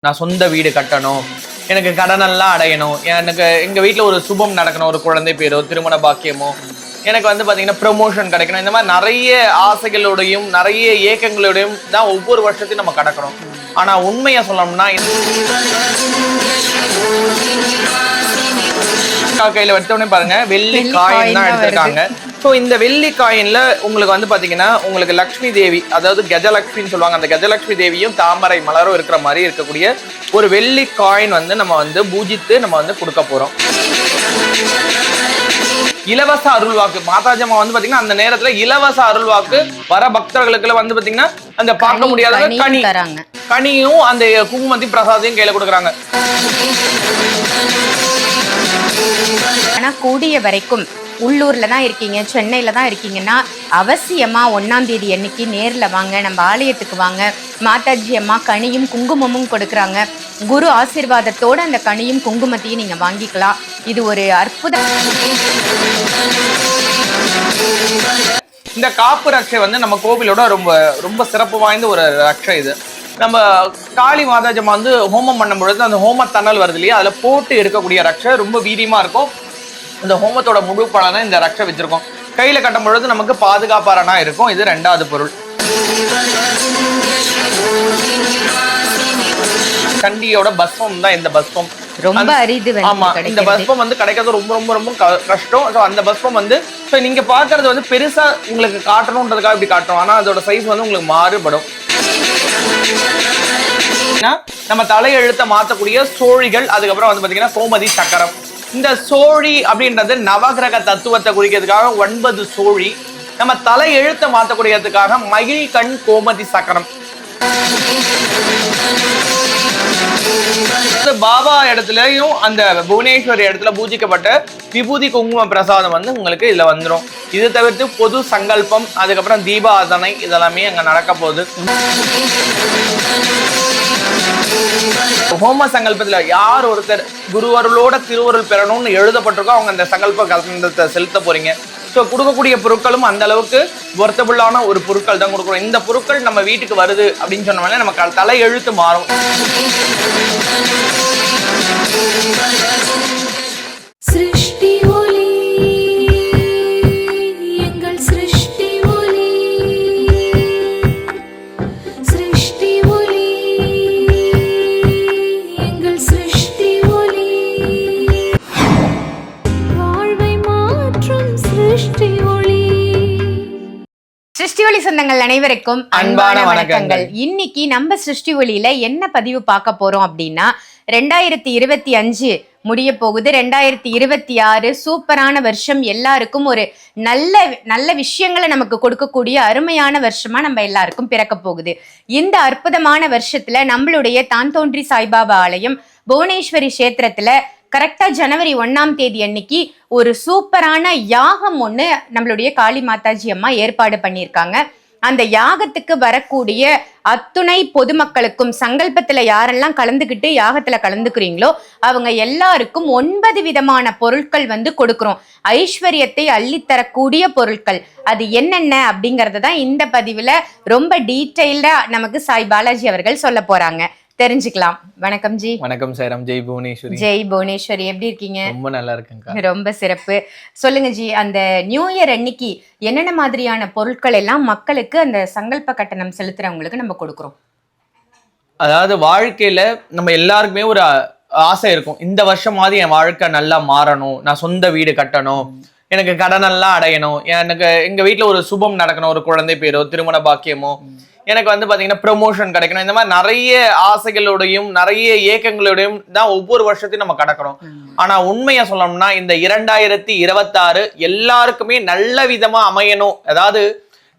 நான் சொந்த வீடு கட்டணும், எனக்கு கடனெல்லாம் அடையணும், எனக்கு எங்கள் வீட்டில் ஒரு சுபம் நடக்கணும், ஒரு குழந்தை பேரோ திருமண பாக்கியமோ, எனக்கு வந்து பார்த்தீங்கன்னா ப்ரமோஷன் கிடைக்கணும், இந்த மாதிரி நிறைய ஆசைகளோடையும் நிறைய ஏக்கங்களோடையும் தான் ஒவ்வொரு வருஷத்தையும் நம்ம கடக்கணும். ஆனால் உண்மையை சொல்லணும்னா கையில் எடுத்தோடனே பாருங்க வெள்ளி காயின் தான் எடுத்திருக்காங்க. ஸோ இந்த வெள்ளி காயின்ல உங்களுக்கு வந்து பாத்தீங்கன்னா உங்களுக்கு லக்ஷ்மி தேவி, அதாவது கஜலட்சுமின்னு சொல்லுவாங்க, அந்த கஜலட்சுமி தேவியும் தாமரை மலரும் இருக்கிற மாதிரி இருக்கக்கூடிய ஒரு வெள்ளி காயின் வந்து நம்ம வந்து பூஜித்து நம்ம வந்து கொடுக்க போறோம். இலவச அருள்வாக்கு மாதாஜம்மா வந்து பாத்தீங்கன்னா அந்த நேரத்துல இலவச அருள்வாக்கு வர பக்தர்களுக்கு வந்து பாத்தீங்கன்னா அந்த பார்க்க முடியாத கனியும் அந்த குங்குமத்தி பிரசாதையும் கையில கொடுக்குறாங்க. ஆனா கூடிய வரைக்கும் உள்ளூர்ல தான் இருக்கீங்க, சென்னையில தான் இருக்கீங்கன்னா அவசியமா 1ஆம் தேதி அன்னைக்கு நேர்ல வாங்க, நம்ம ஆலயத்துக்கு வாங்க. மாதாஜி அம்மா கனியும் குங்குமமும் கொடுக்குறாங்க. குரு ஆசீர்வாதத்தோட அந்த கனியும் குங்குமத்தையும் நீங்க வாங்கிக்கலாம். இது ஒரு அற்புதம். இந்த காப்பு ரட்சை வந்து நம்ம கோவிலோட ரொம்ப ரொம்ப சிறப்பு வாய்ந்த ஒரு ரட்சை. இது நம்ம காளி மாதாஜம்மா வந்து ஹோமம் பண்ணும் பொழுது அந்த ஹோம தணல் வருது இல்லையா, அதில் போட்டு எடுக்கக்கூடிய ரட்சை ரொம்ப வீரியமா இருக்கும். இந்த ஹோமத்தோட முழு பலனை இந்த ரட்சை வச்சிருக்கோம். கையில கட்டும் பொழுது நமக்கு பாதுகாப்பாரனா இருக்கும். இது 2வது பொருள். கண்டியோட பஸ்வம் தான் இந்த பஸ்வம். ரொம்ப அரிது. ஆமா, இந்த பஸ்வம் வந்து கிடைக்கிறது ரொம்ப ரொம்ப ரொம்ப கஷ்டம். ஸோ அந்த பஸ்வம் வந்து நீங்க பாக்குறது வந்து பெருசா உங்களுக்கு காட்டணும்ன்றதுக்காக இப்படி காட்டுறோம். ஆனா அதோட சைஸ் வந்து உங்களுக்கு மாறுபடும். நம்ம தலையெழுத்த மாற்றக்கூடிய சோழிகள், அதுக்கப்புறம் வந்து பாத்தீங்கன்னா கோமதி சக்கரம். இந்த சோழி அப்படின்றது நவகிரக தத்துவத்தை குறிக்கிறதுக்காக 9 சோழி. நம்ம தலை எழுத்த மாற்றக்கூடியதுக்காக மகிழ் கண் கோமதி சக்கரம். பாபா இடத்துலயும் அந்த புவனேஸ்வரி இடத்துல பூஜிக்கப்பட்ட விபூதி குங்கும பிரசாதம் வந்து உங்களுக்கு இதுல வந்துடும். இது தவிர்த்து பொது சங்கல்பம், அதுக்கப்புறம் தீபாராதனை இதெல்லாமே அங்க நடக்க போகுது. ஹோம சங்கல்பத்துல யார் ஒருத்தர் குருவருளோட திருவருள் பெறணும்னு எழுதப்பட்டிருக்கோ அவங்க அந்த சங்கல்ப கலந்தத்தை செலுத்த போறீங்க. ஸோ கொடுக்கக்கூடிய பொருட்களும் அந்த அளவுக்கு ஒர்த்தபுளான ஒரு பொருட்கள் தான் கொடுக்குறோம். இந்த பொருட்கள் நம்ம வீட்டுக்கு வருது அப்படின்னு சொன்னோம்னா நம்ம தலை எழுத்து மாறும். சிருஷ்டி ஒளி எங்கள் சிருஷ்டி ஒளி, சிருஷ்டி ஒளி எங்கள் சிருஷ்டி ஒளி, வாழ்வை மாற்றும் சிருஷ்டி ஒளி. சிருஷ்டி ஒளி சொந்தங்கள் அனைவருக்கும் அன்பான வணக்கங்கள். இன்னைக்கு நம்ம சிருஷ்டி ஒளியில என்ன பதிவு பார்க்க போறோம் அப்படின்னா 2025 முடிய போகுது. 2026 சூப்பரான வருஷம். எல்லாருக்கும் ஒரு நல்ல நல்ல விஷயங்களை நமக்கு கொடுக்கக்கூடிய அருமையான வருஷமா நம்ம எல்லாருக்கும் பிறக்க போகுது. இந்த அற்புதமான வருஷத்துல நம்மளுடைய தான் தோன்றி சாய்பாபா ஆலயம் புவனேஸ்வரி கஷேத்திரத்துல கரெக்டா ஜனவரி 1ஆம் தேதி அன்னைக்கு ஒரு சூப்பரான யாகம் ஒண்ணு நம்மளுடைய காளி மாதாஜி அம்மா ஏற்பாடு பண்ணியிருக்காங்க. அந்த யாகத்துக்கு வரக்கூடிய அத்துணை பொதுமக்களுக்கும் சங்கல்பத்துல யாரெல்லாம் கலந்துக்கிட்டு யாகத்துல கலந்துக்கிறீங்களோ அவங்க எல்லாருக்கும் 9 விதமான பொருட்கள் வந்து கொடுக்குறோம். ஐஸ்வர்யத்தை அள்ளித்தரக்கூடிய பொருட்கள். அது என்னென்ன அப்படிங்கறத தான் இந்த பதிவுல ரொம்ப டீட்டெயில்டா நமக்கு சாய் பாலாஜி அவர்கள் சொல்ல போறாங்க. தெரிஞ்சுக்கலாம். வணக்கம் ஜி. வணக்கம் சாரம். ஜெய் புவனேஸ்வரி. ஜெய் புவனேஸ்வரி. எப்படி இருக்கீங்க? ரொம்ப நல்லா இருக்குங்க. ரொம்ப சிறப்பு. சொல்லுங்க ஜி, அந்த நியூ இயர் அன்னைக்கு என்னென்ன மாதிரியான பொருட்கள் எல்லாம் மக்களுக்கு அந்த சங்கல்ப கட்டணம் செலுத்துறவங்களுக்கு நம்ம கொடுக்குறோம்? அதாவது வாழ்க்கையில நம்ம எல்லாருக்குமே ஒரு ஆசை இருக்கும், இந்த வருஷமாவது என் வாழ்க்கை நல்லா மாறணும், நான் சொந்த வீடு கட்டணும், எனக்கு கடனெல்லாம் அடையணும், எனக்கு எங்க வீட்டுல ஒரு சுபம் நடக்கணும், ஒரு குழந்தை பேரோ திருமண பாக்கியமோ, எனக்கு வந்து பாத்தீங்கன்னா ப்ரமோஷன் கிடைக்கணும், இந்த மாதிரி நிறைய ஆசைகளோடையும் நிறைய ஏக்கங்களோடையும் தான் ஒவ்வொரு வருஷத்தையும் நம்ம கடக்கிறோம். ஆனா உண்மையை சொல்லணும்னா இந்த 2026 எல்லாருக்குமே நல்ல விதமா அமையணும். அதாவது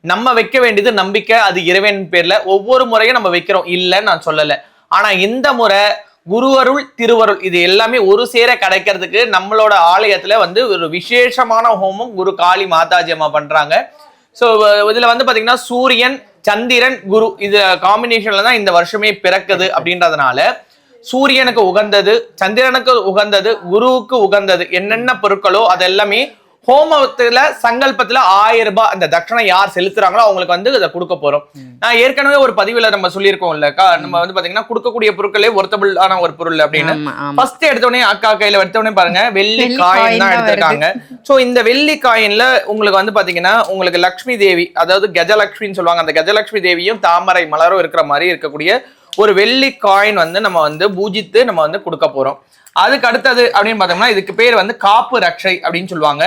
நம்ம வைக்க வேண்டியது நம்பிக்கை, அது இறைவன் பேர்ல ஒவ்வொரு முறையும் நம்ம வைக்கிறோம், இல்லைன்னு நான் சொல்லலை. ஆனா இந்த முறை குருவருள் திருவருள் இது எல்லாமே ஒரு சேர கிடைக்கிறதுக்கு நம்மளோட ஆலயத்துல வந்து ஒரு விசேஷமான ஹோமம் குரு காளி மாதாஜி அம்மா பண்றாங்க. ஸோ இதுல வந்து பாத்தீங்கன்னா சூரியன் சந்திரன் குரு இது காம்பினேஷன்ல தான் இந்த வருஷமே பிறக்குது. அப்படின்றதுனால சூரியனுக்கு உகந்தது, சந்திரனுக்கு உகந்தது, குருவுக்கு உகந்தது என்னென்ன பொருட்களோ அதெல்லாமே ஹோமத்துல சங்கல்பத்துல 1000 ரூபாய் அந்த தட்சணை யார் செலுத்துறாங்களோ அவங்களுக்கு வந்து இதை கொடுக்க போறோம். நான் ஏற்கனவே ஒரு பதிவுல நம்ம சொல்லியிருக்கோம் இல்லக்கா, நம்ம வந்து பாத்தீங்கன்னா கொடுக்கக்கூடிய பொருட்களே ஒர்த்தபிள் ஆன ஒரு பொருள் அப்படின்னு. ஃபர்ஸ்ட் எடுத்தோடனே அக்கா கையில எடுத்தோடனே பாருங்க வெள்ளி காயின் தான் எடுத்திருக்காங்க. சோ இந்த வெள்ளி காயின்ல உங்களுக்கு வந்து பாத்தீங்கன்னா உங்களுக்கு லட்சுமி தேவி, அதாவது கஜலட்சுமின்னு சொல்லுவாங்க, அந்த கஜலட்சுமி தேவியும் தாமரை மலரும் இருக்கிற மாதிரி இருக்கக்கூடிய ஒரு வெள்ளி காயின் வந்து நம்ம வந்து பூஜித்து நம்ம வந்து கொடுக்க போறோம். அதுக்கு அடுத்தது அப்படின்னு பார்த்தோம்னா இதுக்கு பேர் வந்து காப்பு ரக்ஷை அப்படின்னு சொல்லுவாங்க.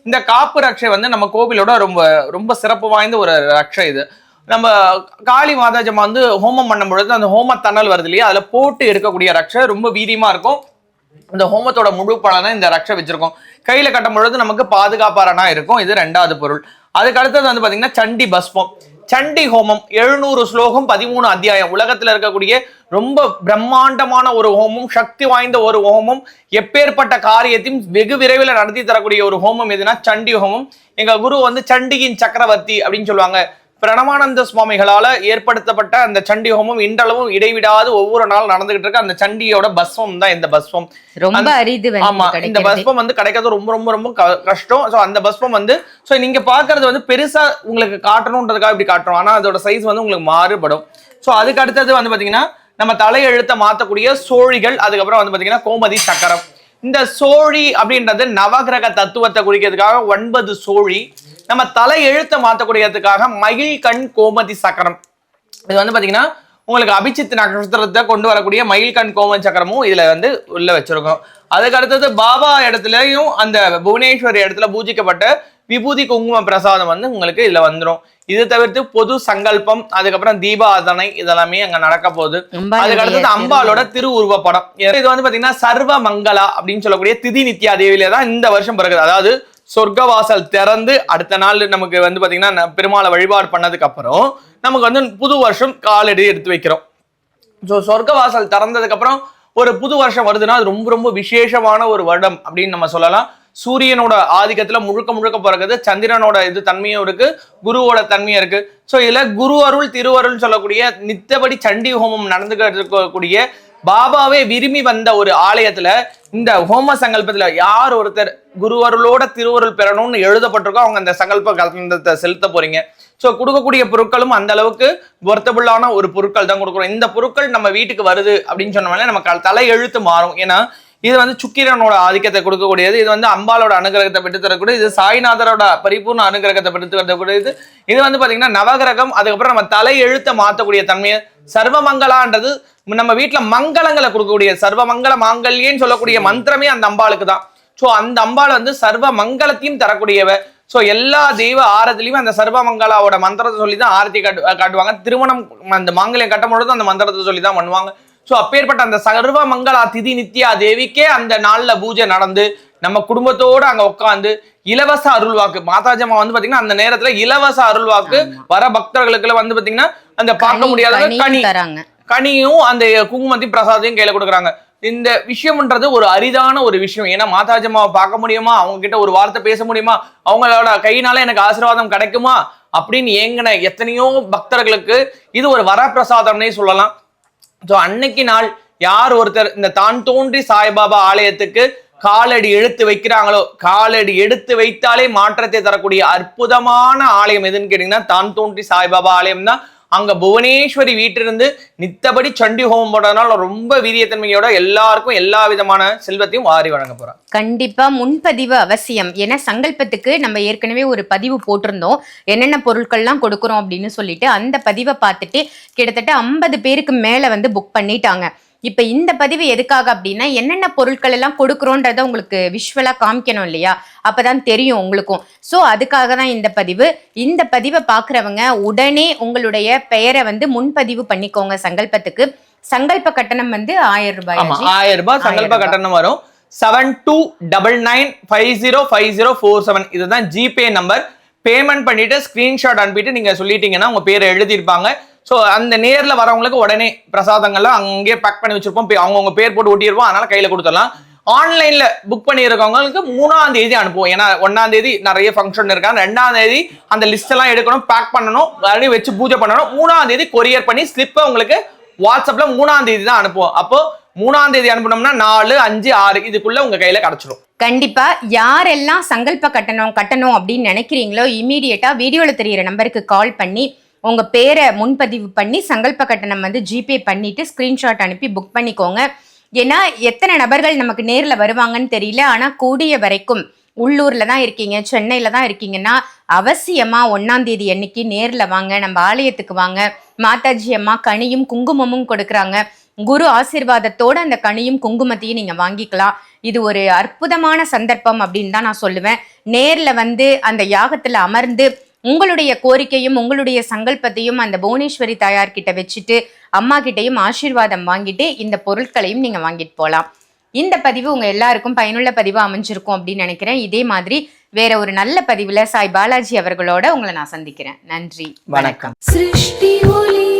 இந்த காப்பு ரக்ஷை வந்து நம்ம கோவிலோட ரொம்ப ரொம்ப சிறப்பு வாய்ந்த ஒரு ரக்ஷை. இது நம்ம காளி மாதாஜமா வந்து ஹோமம் பண்ணும் பொழுது அந்த ஹோம தணல் வருது இல்லையா, அதுல போட்டு எடுக்கக்கூடிய ரக்ஷை ரொம்ப வீரியமா இருக்கும். இந்த ஹோமத்தோட முழு பலனை இந்த ரக்ஷை வச்சிருக்கோம். கையில கட்டும் பொழுது நமக்கு பாதுகாப்பாரனா இருக்கும். இது 2வது பொருள். அதுக்கு அடுத்தது வந்து பாத்தீங்கன்னா சண்டி பஸ்பம். சண்டி ஹோமம் 700 ஸ்லோகம் 13 அத்தியாயம், உலகத்துல இருக்கக்கூடிய ரொம்ப பிரம்மாண்டமான ஒரு ஹோமம், சக்தி வாய்ந்த ஒரு ஹோமம், எப்பேற்பட்ட காரியத்தையும் வெகு விரைவில் நடத்தி தரக்கூடிய ஒரு ஹோமம் எதுனா சண்டி ஹோமம். எங்க குரு வந்து சண்டியின் சக்கரவர்த்தி அப்படின்னு சொல்லுவாங்க. பிரணவானந்த சுவாமிகளால ஏற்படுத்தப்பட்ட அந்த சண்டி ஹோமம் இன்றளவும் இடைவிடாது ஒவ்வொரு நாள் நடந்துகிட்டு இருக்கு. அந்த சண்டியோட பஸ்வம் தான் இந்த பஸ்வம். ரொம்ப அரிது. ஆமா, இந்த பஸ்வம் வந்து கிடைக்கிறது ரொம்ப ரொம்ப ரொம்ப கஷ்டம். சோ அந்த பஸ்வம் வந்து சோ நீங்க பாக்குறது வந்து பெருசா உங்களுக்கு காட்டணும்ன்றதுக்காக இப்படி காட்டுறோம், ஆனா அதோட சைஸ் வந்து உங்களுக்கு மாறுபடும். சோ அதுக்கு அடுத்தது வந்து பாத்தீங்கன்னா நம்ம தலையெழுத்த மாத்தக்கூடிய சோழிகள். அதுக்கப்புறம் வந்து பாத்தீங்கன்னா கோமதி சக்கரம். இந்த சோழி அப்படின்றது நவகிரக தத்துவத்தை குறிக்கிறதுக்காக 9 சோழி. நம்ம தலை எழுத்த மாற்றக்கூடியதுக்காக மயில் கண் கோமதி சக்கரம். இது வந்து பாத்தீங்கன்னா உங்களுக்கு அபிச்சித் நட்சத்திரத்தை கொண்டு வரக்கூடிய மயில் கண் கோமதி சக்கரமும் இதுல வந்து உள்ள வச்சிருக்கோம். அதுக்கு அடுத்தது பாபா இடத்துலயும் அந்த புவனேஸ்வரி இடத்துல பூஜிக்கப்பட்ட விபூதி குங்கும பிரசாதம் வந்து உங்களுக்கு இதுல வந்துடும். இது தவிர்த்து பொது சங்கல்பம், அதுக்கப்புறம் தீபாராதனை இதெல்லாமே அங்க நடக்க போகுது. அதுக்கு அடுத்தது அம்பாலோட திருவுருவ படம். இது வந்து பாத்தீங்கன்னா சர்வ மங்களா அப்படின்னு சொல்லக்கூடிய திதி நித்யா தேவியில தான் இந்த வருஷம் பிறகுது. அதாவது சொர்க்கவாசல் திறந்து அடுத்த நாள் நமக்கு வந்து பாத்தீங்கன்னா பெருமாளை வழிபாடு பண்ணதுக்கு அப்புறம் நமக்கு வந்து புது வருஷம் காலடி எடுத்து வைக்கிறோம். ஸோ சொர்க்கவாசல் திறந்ததுக்கு அப்புறம் ஒரு புது வருஷம் வருதுன்னா அது ரொம்ப ரொம்ப விசேஷமான ஒரு வருடம் அப்படின்னு நம்ம சொல்லலாம். சூரியனோட ஆதிக்கத்துல முழுக்க முழுக்க பிறகுது, சந்திரனோட இது தன்மையும் இருக்கு, குருவோட தன்மையும் இருக்கு. ஸோ இதுல குரு அருள் திருவருள் சொல்லக்கூடிய நித்தபடி சண்டி ஹோமம் நடந்துகிட்டு இருக்கக்கூடிய பாபாவே விரும்பி வந்த ஒரு ஆலயத்துல இந்த ஹோம சங்கல்பத்துல யார் ஒருத்தர் குரு அருளோட திருவருள் பெறணும்னு எழுதப்பட்டிருக்கோ அவங்க அந்த சங்கல்ப கலந்தத்தை செலுத்த போறீங்க. ஸோ கொடுக்கக்கூடிய பொருட்களும் அந்த அளவுக்கு ஒர்த்தபுளான ஒரு பொருட்கள் தான் கொடுக்குறோம். இந்த பொருட்கள் நம்ம வீட்டுக்கு வருது அப்படின்னு சொன்னோம்னா நமக்கு தலை எழுத்து மாறும். ஏன்னா இது வந்து சுக்கிரனோட ஆதிக்கத்தை கொடுக்கக்கூடியது, இது வந்து அம்பாலோட அனுகிரகத்தை பெற்று தரக்கூடியது, இது சாய்நாதரோட பரிபூர்ண அனுகிரகத்தை பெற்று தரக்கூடியது. இது வந்து பாத்தீங்கன்னா நவகிரகம். அதுக்கப்புறம் நம்ம தலை எழுத்த மாற்றக்கூடிய தன்மையை சர்வமங்களான்றது நம்ம வீட்டுல மங்களங்களை கொடுக்கக்கூடிய சர்வமங்கல மாங்கல்யன்னு சொல்லக்கூடிய மந்திரமே அந்த அம்பாளுக்கு தான். சோ அந்த அம்பாள் வந்து சர்வ மங்களத்தையும் தரக்கூடியவ. சோ எல்லா தெய்வ ஆரத்திலையும் அந்த சர்வமங்களாவோட மந்திரத்தை சொல்லி தான் ஆரத்தி காட்டுவாங்க. திருமணம் அந்த மாங்கல்யம் கட்டும் பொழுது அந்த மந்திரத்தை சொல்லி தான் பண்ணுவாங்க. சோ அப்பேற்பட்ட அந்த சர்வ மங்களா திதி நித்யா தேவிக்கே அந்த நாள்ல பூஜை நடந்து நம்ம குடும்பத்தோட அங்க உட்காந்து இலவச அருள்வாக்கு மாதாஜமா வந்து பாத்தீங்கன்னா அந்த நேரத்துல இலவச அருள்வாக்கு வர பக்தர்களுக்கு வந்து பாத்தீங்கன்னா அந்த பார்க்க முடியாத கனியும் அந்த குங்குமத்தையும் பிரசாதையும் கையில கொடுக்குறாங்க. இந்த விஷயம்ன்றது ஒரு அரிதான ஒரு விஷயம். ஏன்னா மாதாஜமாவை பார்க்க முடியுமா, அவங்க கிட்ட ஒரு வார்த்தை பேச முடியுமா, அவங்களோட கையினால எனக்கு ஆசீர்வாதம் கிடைக்குமா அப்படின்னு ஏங்கின எத்தனையோ பக்தர்களுக்கு இது ஒரு வரப்பிரசாதம்னே சொல்லலாம். ஸோ அன்னைக்கு நாள் யார் ஒருத்தர் இந்த தான் தோன்றி சாய்பாபா ஆலயத்துக்கு காலடி எடுத்து வைக்கிறாங்களோ, காலடி எடுத்து வைத்தாலே மாற்றத்தை தரக்கூடிய அற்புதமான ஆலயம் எதுன்னு கேட்டீங்கன்னா தான் தோன்றி சாய்பாபா ஆலயம் தான். அங்க புவனேஸ்வரி வீட்டிலிருந்து நித்தபடி சண்டி ஹோமம் போடுறதுனால ரொம்ப வீரியத்தன்மையோட எல்லாருக்கும் எல்லா விதமான செல்வத்தையும் வாரி வழங்க போறோம். கண்டிப்பா முன்பதிவு அவசியம். ஏன்னா சங்கல்பத்துக்கு நம்ம ஏற்கனவே ஒரு பதிவு போட்டிருந்தோம், என்னென்ன பொருட்கள்லாம் கொடுக்குறோம் அப்படின்னு சொல்லிட்டு. அந்த பதிவை பார்த்துட்டு கிட்டத்தட்ட 50 பேருக்கு மேல வந்து புக் பண்ணிட்டாங்க. இப்ப இந்த பதிவு எதுக்காக அப்படின்னா என்னென்ன பொருட்கள் எல்லாம் கொடுக்குறோன்றத உங்களுக்கு விஷுவலா காமிக்கணும் இல்லையா, அப்பதான் தெரியும் உங்களுக்கும். சோ அதுக்காக தான் இந்த பதிவு. இந்த பதிவை பாக்குறவங்க உடனே உங்களுடைய பெயரை வந்து முன்பதிவு பண்ணிக்கோங்க சங்கல்பத்துக்கு. சங்கல்ப கட்டணம் வந்து 1000 ரூபாய். 1000 ரூபாய் சங்கல்ப கட்டணம் வரும். 7299505047 இதுதான் ஜிபே நம்பர். பேமெண்ட் பண்ணிட்டு ஸ்கிரீன்ஷாட் அனுப்பிட்டு நீங்க சொல்லிட்டீங்கன்னா உங்க பேரை எழுதிருப்பாங்க. ஸோ அந்த நேரில் வரவங்களுக்கு உடனே பிரசாதங்கள்லாம் அங்கேயே பேக் பண்ணி வச்சிருப்போம், அவங்கவுங்க பேர் போட்டு ஒட்டியிருப்போம், அதனால கையில் கொடுத்துடலாம். ஆன்லைன்ல புக் பண்ணியிருக்கவங்களுக்கு 3ஆம் தேதி அனுப்புவோம். ஏன்னா 1ஆம் தேதி நிறைய ஃபங்க்ஷன் இருக்காங்க, 2ஆம் தேதி அந்த லிஸ்ட் எல்லாம் எடுக்கணும், பேக் பண்ணணும், மறுபடியும் வச்சு பூஜை பண்ணணும். 3ஆம் தேதி கொரியர் பண்ணி ஸ்லிப்பை உங்களுக்கு வாட்ஸ்அப்ல 3ஆம் தேதி தான் அனுப்புவோம். அப்போ 3ஆம் தேதி அனுப்பினோம்னா 4, 5, 6 இதுக்குள்ள உங்க கையில கிடைச்சிடும். கண்டிப்பா யாரெல்லாம் சங்கல்ப கட்டணும் அப்படின்னு நினைக்கிறீங்களோ இமீடியட்டா வீடியோல தெரியிற நம்பருக்கு கால் பண்ணி உங்க பேரை முன்பதிவு பண்ணி சங்கல்ப கட்டணம் வந்து ஜிபே பண்ணிட்டு ஸ்கிரீன்ஷாட் அனுப்பி புக் பண்ணிக்கோங்க. ஏன்னா எத்தனை நபர்கள் நமக்கு நேர்ல வருவாங்கன்னு தெரியல. ஆனா கூடிய வரைக்கும் உள்ளூர்ல தான் இருக்கீங்க, சென்னையில தான் இருக்கீங்கன்னா அவசியமா 1ஆம் தேதி அன்னைக்கு நேர்ல வாங்க, நம்ம ஆலயத்துக்கு வாங்க. மாதாஜி அம்மா கனியும் குங்குமமும் கொடுக்குறாங்க. குரு ஆசீர்வாதத்தோட அந்த கனியும் குங்குமத்தையும் நீங்க வாங்கிக்கலாம். இது ஒரு அற்புதமான சந்தர்ப்பம் அப்படின்னு தான் நான் சொல்லுவேன். நேர்ல வந்து அந்த யாகத்துல அமர்ந்து உங்களுடைய கோரிக்கையும் உங்களுடைய சங்கல்பத்தையும் அந்த புவனேஸ்வரி தாயார் கிட்ட வச்சுட்டு அம்மா கிட்டையும் ஆசீர்வாதம் வாங்கிட்டு இந்த பொருட்களையும் நீங்க வாங்கிட்டு போகலாம். இந்த பதிவு உங்க எல்லாருக்கும் பயனுள்ள பதிவு அமைஞ்சிருக்கும் அப்படின்னு நினைக்கிறேன். இதே மாதிரி வேற ஒரு நல்ல பதிவுல சாய் பாலாஜி அவர்களோட உங்களை நான் சந்திக்கிறேன். நன்றி, வணக்கம். सृष्टि ओली